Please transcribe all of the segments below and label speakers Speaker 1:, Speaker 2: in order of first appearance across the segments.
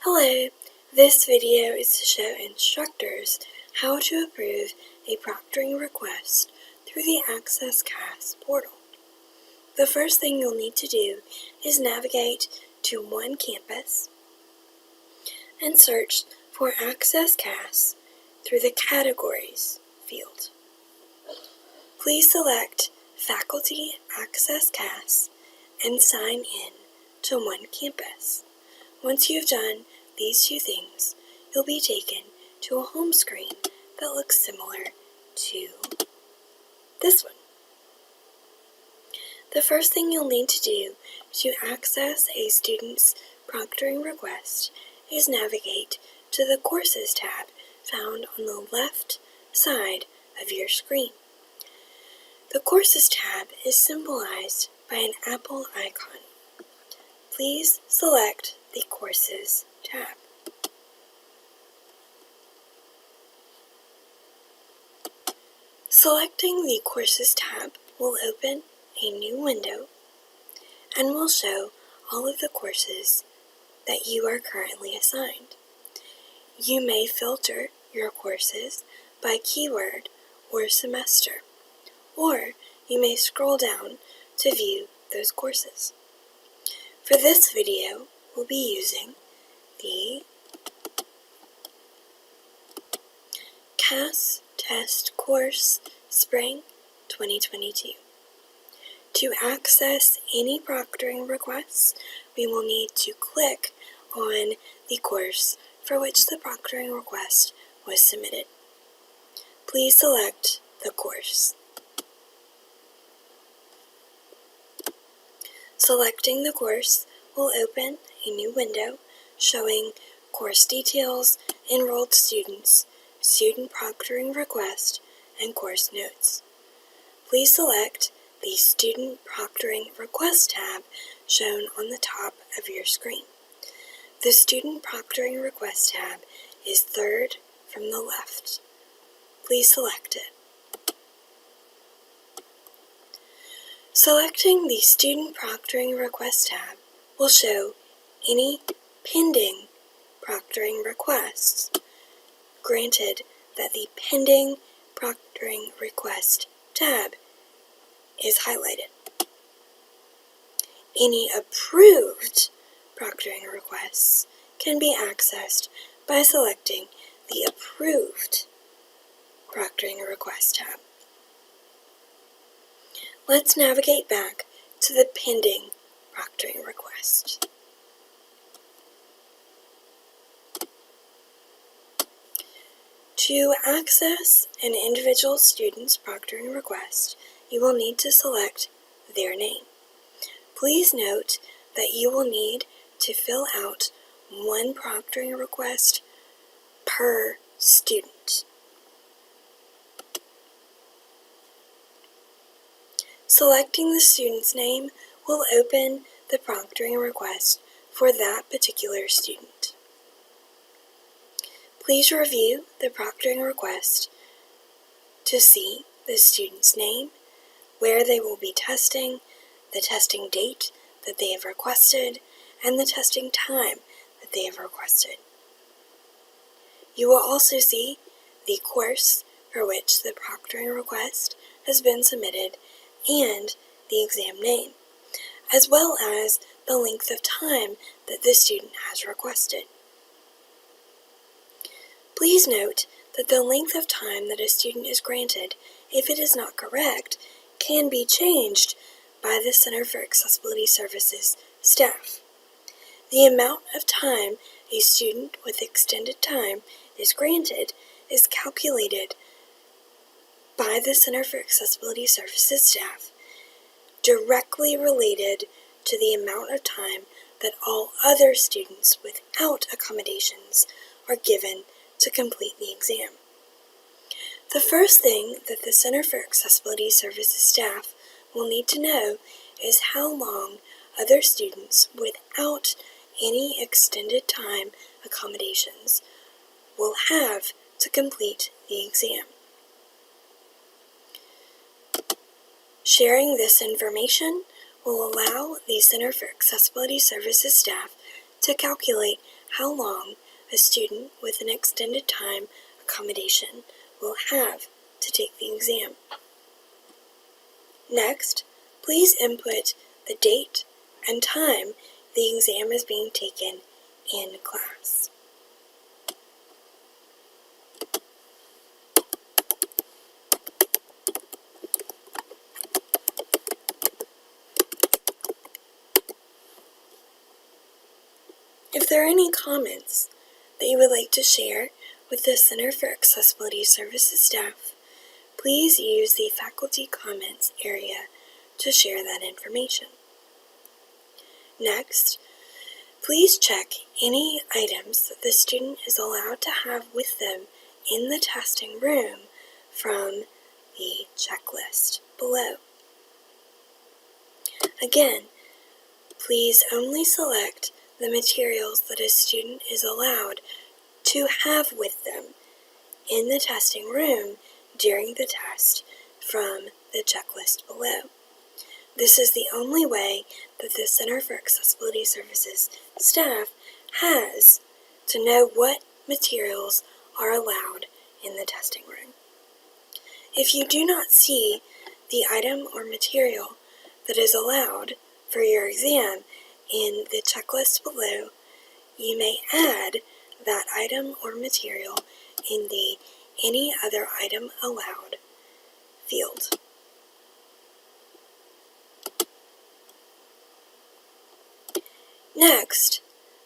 Speaker 1: Hello, this video is to show instructors how to approve a proctoring request through the Access CAS portal. The first thing you'll need to do is navigate to one campus and search for Access CAS through the Categories field. Please select Faculty Access CAS and sign in to one campus. Once you've done these two things, you'll be taken to a home screen that looks similar to this one. The first thing you'll need to do to access a student's proctoring request is navigate to the Courses tab found on the left side of your screen. The Courses tab is symbolized by an apple icon. Please select the Courses tab. Selecting the Courses tab will open a new window and will show all of the courses that you are currently assigned. You may filter your courses by keyword or semester, or you may scroll down to view those courses. For this video, we'll be using the CAS Test Course Spring 2022. To access any proctoring requests, we will need to click on the course for which the proctoring request was submitted. Please select the course. Selecting the course will open a new window showing course details, enrolled students, student proctoring request, and course notes. Please select the Student Proctoring Request tab shown on the top of your screen. The Student Proctoring Request tab is third from the left. Please select it. Selecting the Student Proctoring Request tab will show any pending proctoring requests, granted that the Pending Proctoring Request tab is highlighted. Any approved proctoring requests can be accessed by selecting the Approved Proctoring Request tab. Let's navigate back to the Pending Proctoring Request. To access an individual student's proctoring request, you will need to select their name. Please note that you will need to fill out one proctoring request per student. Selecting the student's name will open the proctoring request for that particular student. Please review the proctoring request to see the student's name, where they will be testing, the testing date that they have requested, and the testing time that they have requested. You will also see the course for which the proctoring request has been submitted and the exam name, as well as the length of time that the student has requested. Please note that the length of time that a student is granted, if it is not correct, can be changed by the Center for Accessibility Services staff. The amount of time a student with extended time is granted is calculated by the Center for Accessibility Services staff, directly related to the amount of time that all other students without accommodations are given to complete the exam. The first thing that the Center for Accessibility Services staff will need to know is how long other students without any extended time accommodations will have to complete the exam. Sharing this information will allow the Center for Accessibility Services staff to calculate how long a student with an extended time accommodation will have to take the exam. Next, please input the date and time the exam is being taken in class. If there are any comments that you would like to share with the Center for Accessibility Services staff, please use the Faculty Comments area to share that information. Next, please check any items that the student is allowed to have with them in the testing room from the checklist below. Again, please only select the materials that a student is allowed to have with them in the testing room during the test from the checklist below. This is the only way that the Center for Accessibility Services staff has to know what materials are allowed in the testing room. If you do not see the item or material that is allowed for your exam in the checklist below, you may add that item or material in the Any Other Item Allowed field. Next,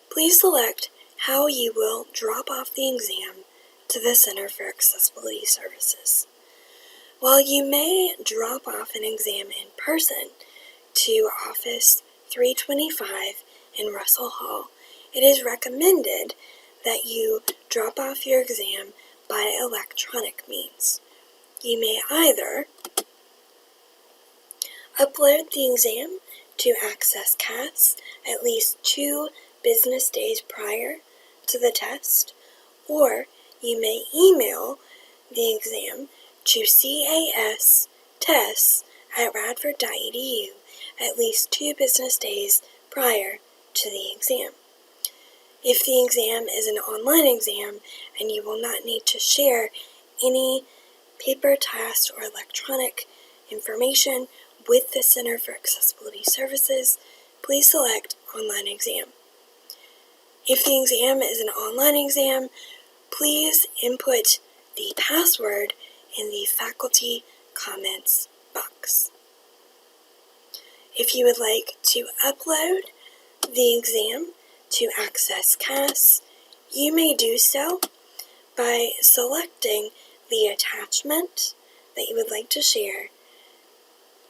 Speaker 1: please select how you will drop off the exam to the Center for Accessibility Services. While you may drop off an exam in person to Office 325 in Russell Hall, it is recommended that you drop off your exam by electronic means. You may either upload the exam to Access CAS at least 2 business days prior to the test, or you may email the exam to castests@radford.edu at least 2 business days prior to the exam. If the exam is an online exam and you will not need to share any paper test or electronic information with the Center for Accessibility Services, please select Online Exam. If the exam is an online exam, please input the password in the Faculty Comments box. If you would like to upload the exam to Access CAS, you may do so by selecting the attachment that you would like to share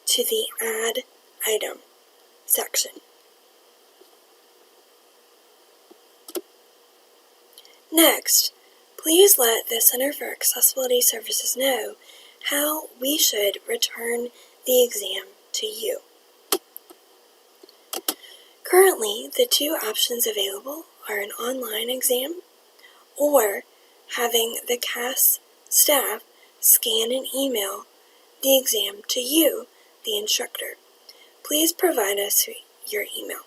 Speaker 1: to the Add Item section. Next, please let the Center for Accessibility Services know how we should return the exam to you. Currently, the 2 options available are an online exam or having the CAS staff scan and email the exam to you, the instructor. Please provide us your email.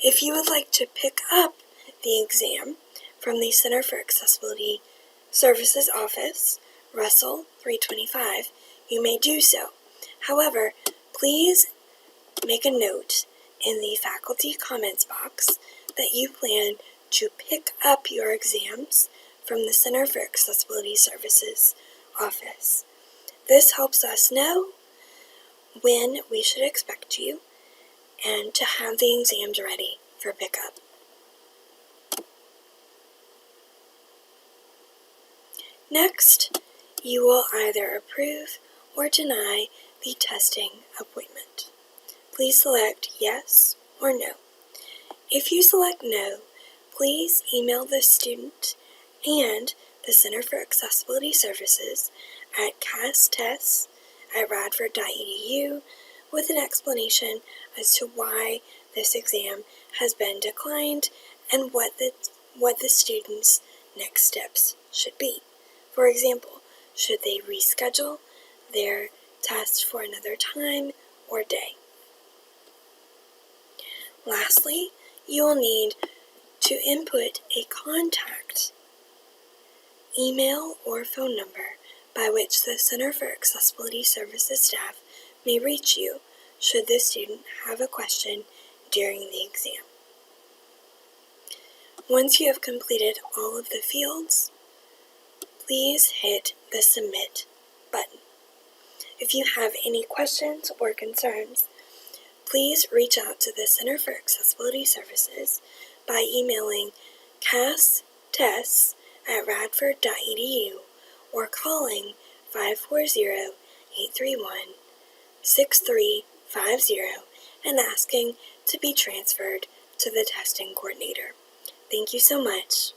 Speaker 1: If you would like to pick up the exam from the Center for Accessibility Services office, Russell 325, you may do so. However, please make a note in the Faculty Comments box that you plan to pick up your exams from the Center for Accessibility Services office. This helps us know when we should expect you and to have the exams ready for pickup. Next, you will either approve or deny the testing appointment. Please select yes or no. If you select no, please email the student and the Center for Accessibility Services at castests@radford.edu with an explanation as to why this exam has been declined and what the student's next steps should be. For example, should they reschedule their test for another time or day? Lastly, you will need To input a contact, email, or phone number by which the Center for Accessibility Services staff may reach you should the student have a question during the exam. Once you have completed all of the fields, please hit the Submit button. If you have any questions or concerns, please reach out to the Center for Accessibility Services by emailing castests@radford.edu or calling 540-831-6350 and asking to be transferred to the testing coordinator. Thank you so much.